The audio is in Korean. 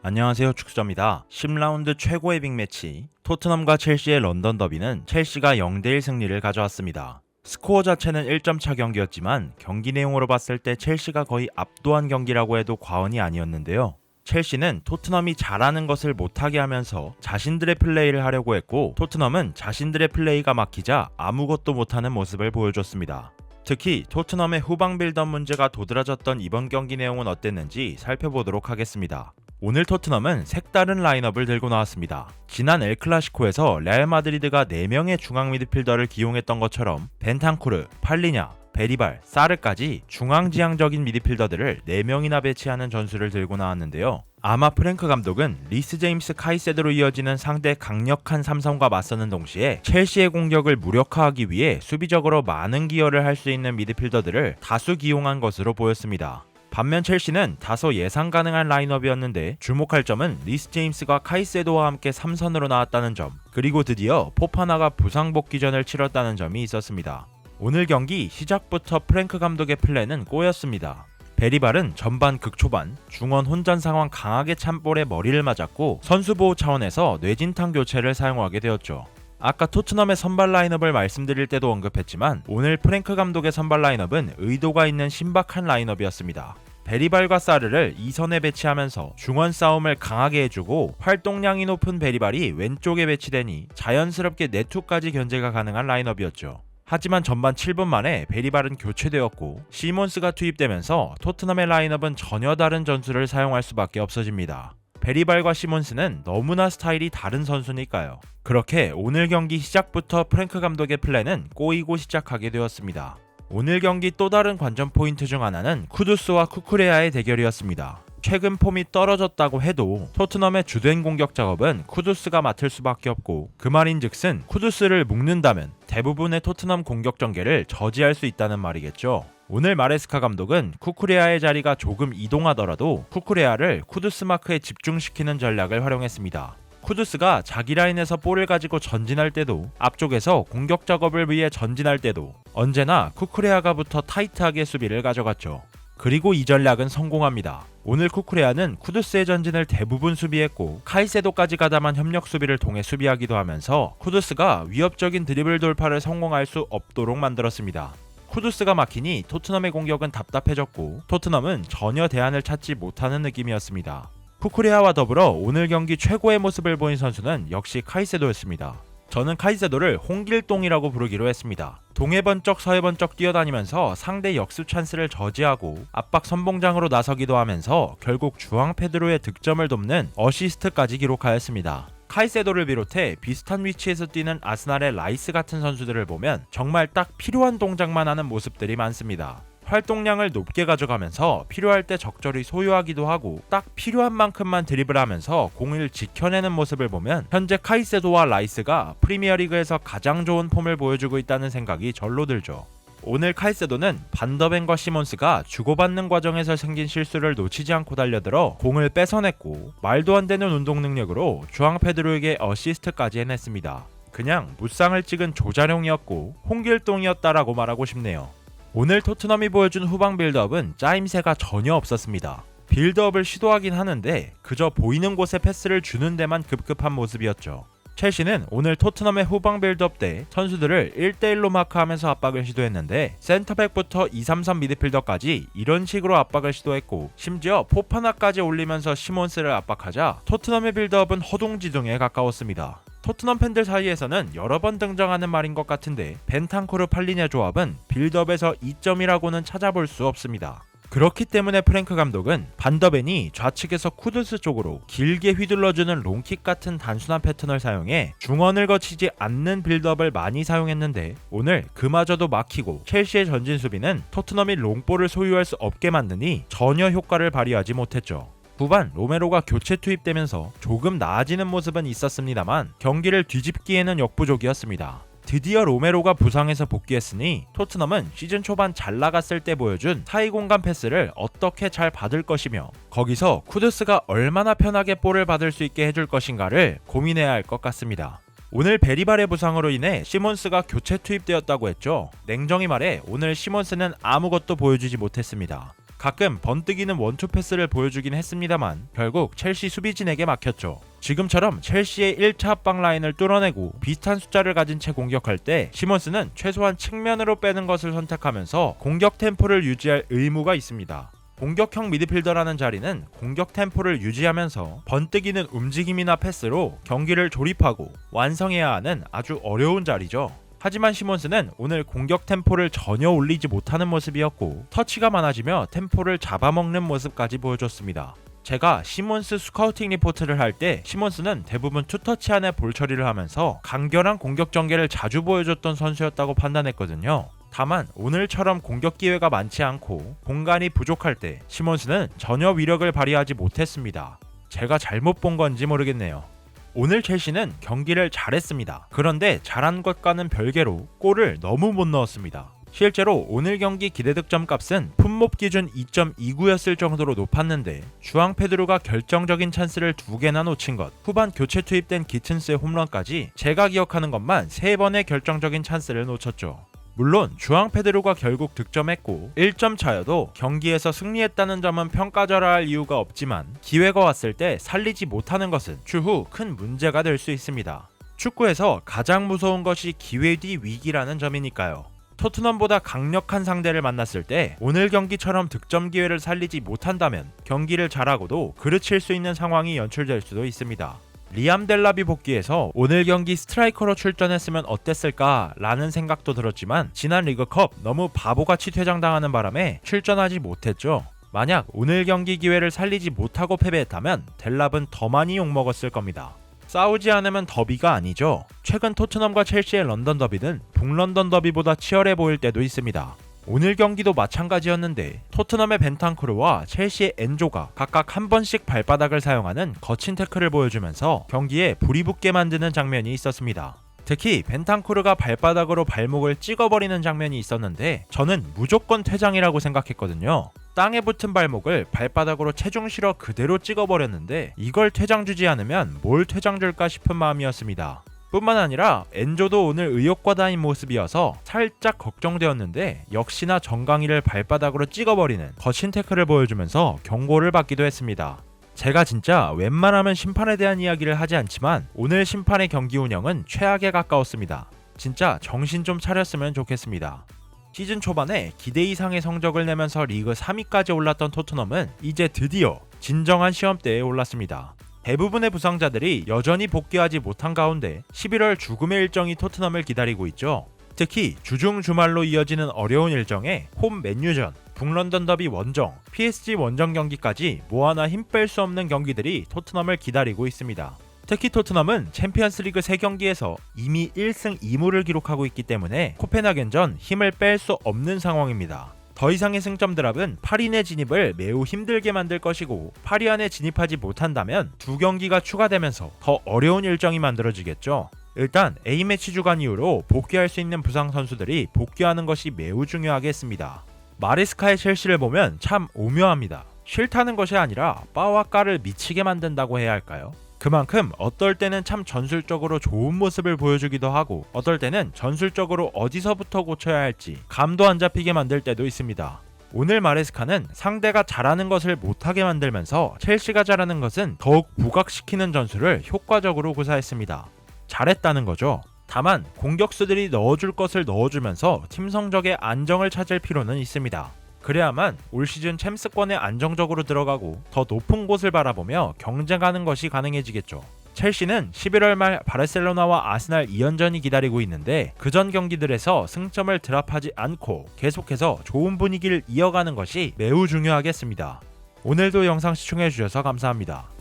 안녕하세요, 축구자입니다. 10라운드 최고의 빅매치 토트넘과 첼시의 런던 더비는 첼시가 0대1 승리를 가져왔습니다. 스코어 자체는 1점 차 경기였지만 경기 내용으로 봤을 때 첼시가 거의 압도한 경기라고 해도 과언이 아니었는데요. 첼시는 토트넘이 잘하는 것을 못하게 하면서 자신들의 플레이를 하려고 했고, 토트넘은 자신들의 플레이가 막히자 아무것도 못하는 모습을 보여줬습니다. 특히 토트넘의 후방 빌드업 문제가 도드라졌던 이번 경기 내용은 어땠는지 살펴보도록 하겠습니다. 오늘 토트넘은 색다른 라인업을 들고 나왔습니다. 지난 엘클라시코에서 레알 마드리드가 4명의 중앙 미드필더를 기용했던 것처럼 벤탄쿠르, 팔리냐, 베리발, 사르까지 중앙지향적인 미드필더들을 4명이나 배치하는 전술을 들고 나왔는데요. 아마 프랭크 감독은 리스 제임스 카이세드로 이어지는 상대 강력한 삼성과 맞서는 동시에 첼시의 공격을 무력화하기 위해 수비적으로 많은 기여를 할 수 있는 미드필더들을 다수 기용한 것으로 보였습니다. 반면 첼시는 다소 예상 가능한 라인업이었는데 주목할 점은 리스 제임스가 카이세도와 함께 3선으로 나왔다는 점, 그리고 드디어 포파나가 부상 복귀전을 치렀다는 점이 있었습니다. 오늘 경기 시작부터 프랭크 감독의 플랜은 꼬였습니다. 베리발은 전반 극초반 중원 혼전 상황 강하게 찬 볼에 머리를 맞았고 선수 보호 차원에서 뇌진탕 교체를 사용하게 되었죠. 아까 토트넘의 선발 라인업을 말씀드릴 때도 언급했지만 오늘 프랭크 감독의 선발 라인업은 의도가 있는 신박한 라인업이었습니다. 베리발과 사르를 2선에 배치하면서 중원 싸움을 강하게 해주고 활동량이 높은 베리발이 왼쪽에 배치되니 자연스럽게 네투까지 견제가 가능한 라인업이었죠. 하지만 전반 7분 만에 베리발은 교체되었고 시몬스가 투입되면서 토트넘의 라인업은 전혀 다른 전술을 사용할 수밖에 없어집니다. 베리발과 시몬스는 너무나 스타일이 다른 선수니까요. 그렇게 오늘 경기 시작부터 프랭크 감독의 플랜은 꼬이고 시작하게 되었습니다. 오늘 경기 또 다른 관전 포인트 중 하나는 쿠두스와 쿠쿠레아의 대결이었습니다. 최근 폼이 떨어졌다고 해도 토트넘의 주된 공격 작업은 쿠두스가 맡을 수밖에 없고, 그 말인즉슨 쿠두스를 묶는다면 대부분의 토트넘 공격 전개를 저지할 수 있다는 말이겠죠. 오늘 마레스카 감독은 쿠쿠레아의 자리가 조금 이동하더라도 쿠쿠레아를 쿠두스 마크에 집중시키는 전략을 활용했습니다. 쿠두스가 자기 라인에서 볼을 가지고 전진할 때도, 앞쪽에서 공격 작업을 위해 전진할 때도 언제나 쿠쿠레아가부터 타이트하게 수비를 가져갔죠. 그리고 이 전략은 성공합니다. 오늘 쿠쿠레아는 쿠두스의 전진을 대부분 수비했고 카이세도까지 가담한 협력 수비를 통해 수비하기도 하면서 쿠두스가 위협적인 드리블 돌파를 성공할 수 없도록 만들었습니다. 쿠두스가 막히니 토트넘의 공격은 답답해졌고 토트넘은 전혀 대안을 찾지 못하는 느낌이었습니다. 쿠쿠레아와 더불어 오늘 경기 최고의 모습을 보인 선수는 역시 카이세도였습니다. 저는 카이세도를 홍길동이라고 부르기로 했습니다. 동해 번쩍 서해 번쩍 뛰어다니면서 상대 역습 찬스를 저지하고 압박 선봉장으로 나서기도 하면서 결국 주앙 페드로의 득점을 돕는 어시스트까지 기록하였습니다. 카이세도를 비롯해 비슷한 위치에서 뛰는 아스날의 라이스 같은 선수들을 보면 정말 딱 필요한 동작만 하는 모습들이 많습니다. 활동량을 높게 가져가면서 필요할 때 적절히 소유하기도 하고 딱 필요한 만큼만 드리블하면서 공을 지켜내는 모습을 보면 현재 카이세도와 라이스가 프리미어리그에서 가장 좋은 폼을 보여주고 있다는 생각이 절로 들죠. 오늘 카이세도는 반더벤과 시몬스가 주고받는 과정에서 생긴 실수를 놓치지 않고 달려들어 공을 뺏어냈고 말도 안 되는 운동 능력으로 주앙 페드로에게 어시스트까지 해냈습니다. 그냥 무쌍을 찍은 조자룡이었고 홍길동이었다라고 말하고 싶네요. 오늘 토트넘이 보여준 후방 빌드업은 짜임새가 전혀 없었습니다. 빌드업을 시도하긴 하는데 그저 보이는 곳에 패스를 주는 데만 급급한 모습이었죠. 첼시는 오늘 토트넘의 후방 빌드업 때 선수들을 1대1로 마크하면서 압박을 시도했는데 센터백부터 2-3-3 미드필더까지 이런 식으로 압박을 시도했고 심지어 포파나까지 올리면서 시몬스를 압박하자 토트넘의 빌드업은 허둥지둥에 가까웠습니다. 토트넘 팬들 사이에서는 여러 번 등장하는 말인 것 같은데 벤탄쿠르 팔리냐 조합은 빌드업에서 2점이라고는 찾아볼 수 없습니다. 그렇기 때문에 프랭크 감독은 반더벤이 좌측에서 쿠두스 쪽으로 길게 휘둘러주는 롱킥 같은 단순한 패턴을 사용해 중원을 거치지 않는 빌드업을 많이 사용했는데 오늘 그마저도 막히고 첼시의 전진 수비는 토트넘이 롱볼을 소유할 수 없게 만드니 전혀 효과를 발휘하지 못했죠. 후반 로메로가 교체 투입되면서 조금 나아지는 모습은 있었습니다만 경기를 뒤집기에는 역부족이었습니다. 드디어 로메로가 부상에서 복귀했으니 토트넘은 시즌 초반 잘 나갔을 때 보여준 사이 공간 패스를 어떻게 잘 받을 것이며 거기서 쿠두스가 얼마나 편하게 볼을 받을 수 있게 해줄 것인가를 고민해야 할 것 같습니다. 오늘 베리발의 부상으로 인해 시몬스가 교체 투입되었다고 했죠. 냉정히 말해 오늘 시몬스는 아무것도 보여주지 못했습니다. 가끔 번뜩이는 원투 패스를 보여주긴 했습니다만 결국 첼시 수비진에게 막혔죠. 지금처럼 첼시의 1차 압박 라인을 뚫어내고 비슷한 숫자를 가진 채 공격할 때 시몬스는 최소한 측면으로 빼는 것을 선택하면서 공격 템포를 유지할 의무가 있습니다. 공격형 미드필더라는 자리는 공격 템포를 유지하면서 번뜩이는 움직임이나 패스로 경기를 조립하고 완성해야 하는 아주 어려운 자리죠. 하지만 시몬스는 오늘 공격 템포를 전혀 올리지 못하는 모습이었고 터치가 많아지며 템포를 잡아먹는 모습까지 보여줬습니다. 제가 시몬스 스카우팅 리포트를 할 때 시몬스는 대부분 투터치 안에 볼 처리를 하면서 간결한 공격 전개를 자주 보여줬던 선수였다고 판단했거든요. 다만 오늘처럼 공격 기회가 많지 않고 공간이 부족할 때 시몬스는 전혀 위력을 발휘하지 못했습니다. 제가 잘못 본 건지 모르겠네요. 오늘 첼시는 경기를 잘했습니다. 그런데 잘한 것과는 별개로 골을 너무 못 넣었습니다. 실제로 오늘 경기 기대 득점 값은 품목 기준 2.29였을 정도로 높았는데 주앙 페드로가 결정적인 찬스를 2개나 놓친 것, 후반 교체 투입된 기튼스의 홈런까지 제가 기억하는 것만 3번의 결정적인 찬스를 놓쳤죠. 물론 주앙 페드로가 결국 득점했고 1점 차여도 경기에서 승리했다는 점은 평가절하 할 이유가 없지만 기회가 왔을 때 살리지 못하는 것은 추후 큰 문제가 될 수 있습니다. 축구에서 가장 무서운 것이 기회 뒤 위기라는 점이니까요. 토트넘보다 강력한 상대를 만났을 때 오늘 경기처럼 득점 기회를 살리지 못한다면 경기를 잘하고도 그르칠 수 있는 상황이 연출될 수도 있습니다. 리암 델라비 복귀해서 오늘 경기 스트라이커로 출전했으면 어땠을까 라는 생각도 들었지만 지난 리그컵 너무 바보같이 퇴장당하는 바람에 출전하지 못했죠. 만약 오늘 경기 기회를 살리지 못하고 패배했다면 델랍은 더 많이 욕먹었을 겁니다. 싸우지 않으면 더비가 아니죠. 최근 토트넘과 첼시의 런던 더비는 북런던 더비보다 치열해 보일 때도 있습니다. 오늘 경기도 마찬가지였는데 토트넘의 벤탄쿠르와 첼시의 엔조가 각각 한 번씩 발바닥을 사용하는 거친 태클을 보여주면서 경기에 불이 붙게 만드는 장면이 있었습니다. 특히 벤탄쿠르가 발바닥으로 발목을 찍어버리는 장면이 있었는데 저는 무조건 퇴장이라고 생각했거든요. 땅에 붙은 발목을 발바닥으로 체중 실어 그대로 찍어버렸는데 이걸 퇴장 주지 않으면 뭘 퇴장 줄까 싶은 마음이었습니다. 뿐만 아니라 엔조도 오늘 의욕과 다인 모습이어서 살짝 걱정되었는데 역시나 정강이를 발바닥으로 찍어버리는 거친 태클을 보여주면서 경고를 받기도 했습니다. 제가 진짜 웬만하면 심판에 대한 이야기를 하지 않지만 오늘 심판의 경기 운영은 최악에 가까웠습니다. 진짜 정신 좀 차렸으면 좋겠습니다. 시즌 초반에 기대 이상의 성적을 내면서 리그 3위까지 올랐던 토트넘은 이제 드디어 진정한 시험대에 올랐습니다. 대부분의 부상자들이 여전히 복귀하지 못한 가운데 11월 죽음의 일정이 토트넘을 기다리고 있죠. 특히 주중 주말로 이어지는 어려운 일정에 홈 맨유전, 북런던 더비 원정, PSG 원정 경기까지 뭐 하나 힘 뺄 수 없는 경기들이 토트넘을 기다리고 있습니다. 특히 토트넘은 챔피언스리그 3경기에서 이미 1승 2무를 기록하고 있기 때문에 코펜하겐전 힘을 뺄 수 없는 상황입니다. 더 이상의 승점 드랍은 8인의 진입을 매우 힘들게 만들 것이고 8위 안에 진입하지 못한다면 2경기가 추가되면서 더 어려운 일정이 만들어지겠죠. 일단 A매치 주간 이후로 복귀할 수 있는 부상 선수들이 복귀하는 것이 매우 중요하겠습니다. 마레스카의 첼시를 보면 참 오묘합니다. 싫다는 것이 아니라 빠와 까를 미치게 만든다고 해야 할까요? 그만큼 어떨 때는 참 전술적으로 좋은 모습을 보여주기도 하고 어떨 때는 전술적으로 어디서부터 고쳐야 할지 감도 안 잡히게 만들 때도 있습니다. 오늘 마레스카는 상대가 잘하는 것을 못하게 만들면서 첼시가 잘하는 것은 더욱 부각시키는 전술을 효과적으로 구사했습니다. 잘했다는 거죠. 다만 공격수들이 넣어줄 것을 넣어주면서 팀 성적의 안정을 찾을 필요는 있습니다. 그래야만 올 시즌 챔스권에 안정적으로 들어가고 더 높은 곳을 바라보며 경쟁하는 것이 가능해지겠죠. 첼시는 11월 말 바르셀로나와 아스날 2연전이 기다리고 있는데 그전 경기들에서 승점을 드랍하지 않고 계속해서 좋은 분위기를 이어가는 것이 매우 중요하겠습니다. 오늘도 영상 시청해주셔서 감사합니다.